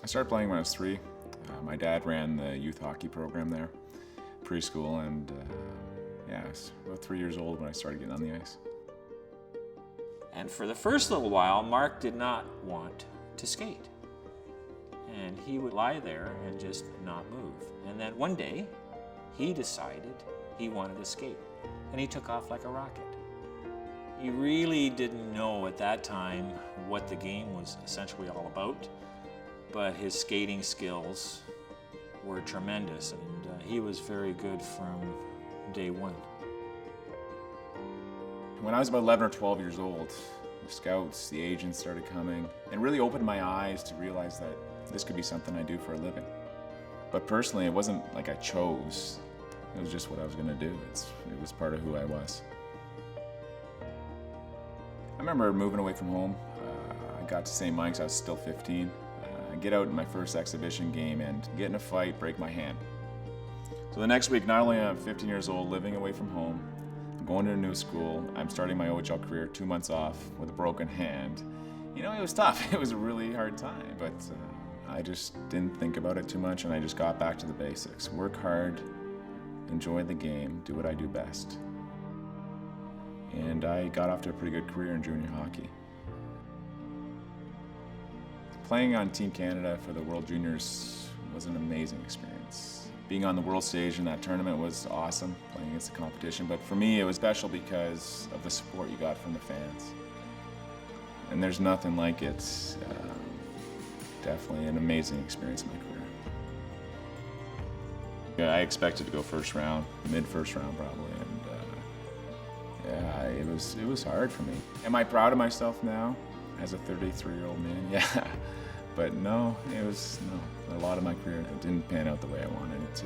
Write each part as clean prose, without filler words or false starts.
I started playing when I was 3. My dad ran the youth hockey program there, preschool, and yeah, I was about 3 years old when I started getting on the ice. And for the first little while, Mark did not want to skate. And he would lie there and just not move. And then one day, he decided he wanted to skate. And he took off like a rocket. He really didn't know at that time what the game was essentially all about, but his skating skills were tremendous, and he was very good from day one. When I was about 11 or 12 years old, the scouts, the agents started coming, and really opened my eyes to realize that this could be something I do for a living. But personally, it wasn't like I chose. It was just what I was going to do. It was part of who I was. I remember moving away from home. I got to St. Mike's, I was still 15. I get out in my first exhibition game and get in a fight, break my hand. So the next week, not only am I 15 years old, living away from home, I'm going to a new school, I'm starting my OHL career 2 months off with a broken hand. You know, it was tough. It was a really hard time, but I just didn't think about it too much, and I just got back to the basics. Work hard, enjoy the game, do what I do best. And I got off to a pretty good career in junior hockey. Playing on Team Canada for the World Juniors was an amazing experience. Being on the world stage in that tournament was awesome, playing against the competition, but for me it was special because of the support you got from the fans. And there's nothing like it. Definitely an amazing experience in my career. Yeah, I expected to go first round, mid-first round probably, and yeah, it was hard for me. Am I proud of myself now as a 33-year-old man? Yeah, but no, a lot of my career it didn't pan out the way I wanted it to.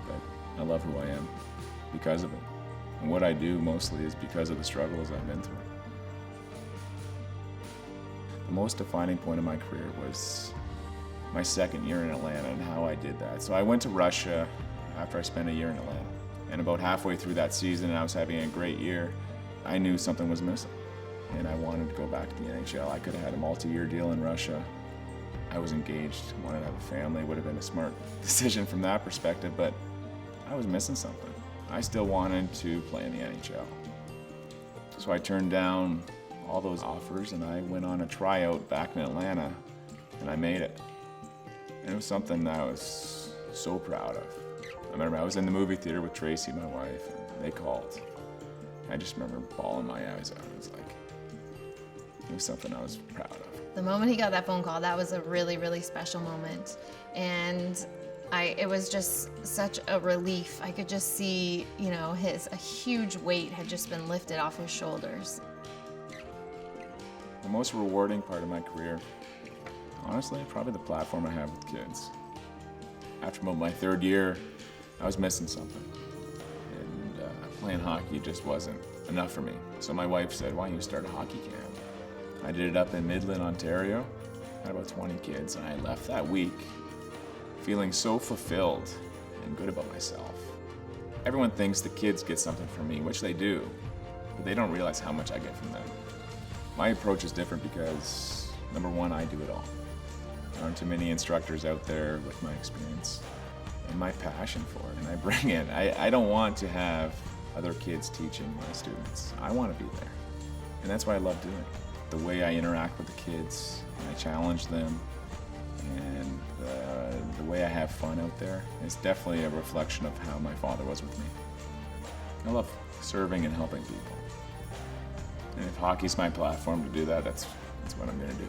But I love who I am because of it. And what I do mostly is because of the struggles I've been through. The most defining point of my career was my second year in Atlanta and how I did that. So I went to Russia after I spent a year in Atlanta. And about halfway through that season, and I was having a great year, I knew something was missing. And I wanted to go back to the NHL. I could have had a multi-year deal in Russia. I was engaged, wanted to have a family. It would have been a smart decision from that perspective, but I was missing something. I still wanted to play in the NHL. So I turned down all those offers, and I went on a tryout back in Atlanta, and I made it. And it was something that I was so proud of. I remember I was in the movie theater with Tracy, my wife, and they called. I just remember bawling my eyes out. It was something I was proud of. The moment he got that phone call, that was a really, really special moment. And it was just such a relief. I could just see, you know, a huge weight had just been lifted off his shoulders. The most rewarding part of my career, honestly, probably the platform I have with kids. After about my 3rd year, I was missing something. And playing hockey just wasn't enough for me. So my wife said, why don't you start a hockey camp? I did it up in Midland, Ontario. Had about 20 kids, and I left that week feeling so fulfilled and good about myself. Everyone thinks the kids get something from me, which they do, but they don't realize how much I get from them. My approach is different because, number one, I do it all. There aren't too many instructors out there with my experience and my passion for it, and I bring it. I don't want to have other kids teaching my students. I want to be there, and that's what I love doing. The way I interact with the kids, and I challenge them, and the way I have fun out there is definitely a reflection of how my father was with me. I love serving and helping people. And if hockey's my platform to do that, that's what I'm going to do.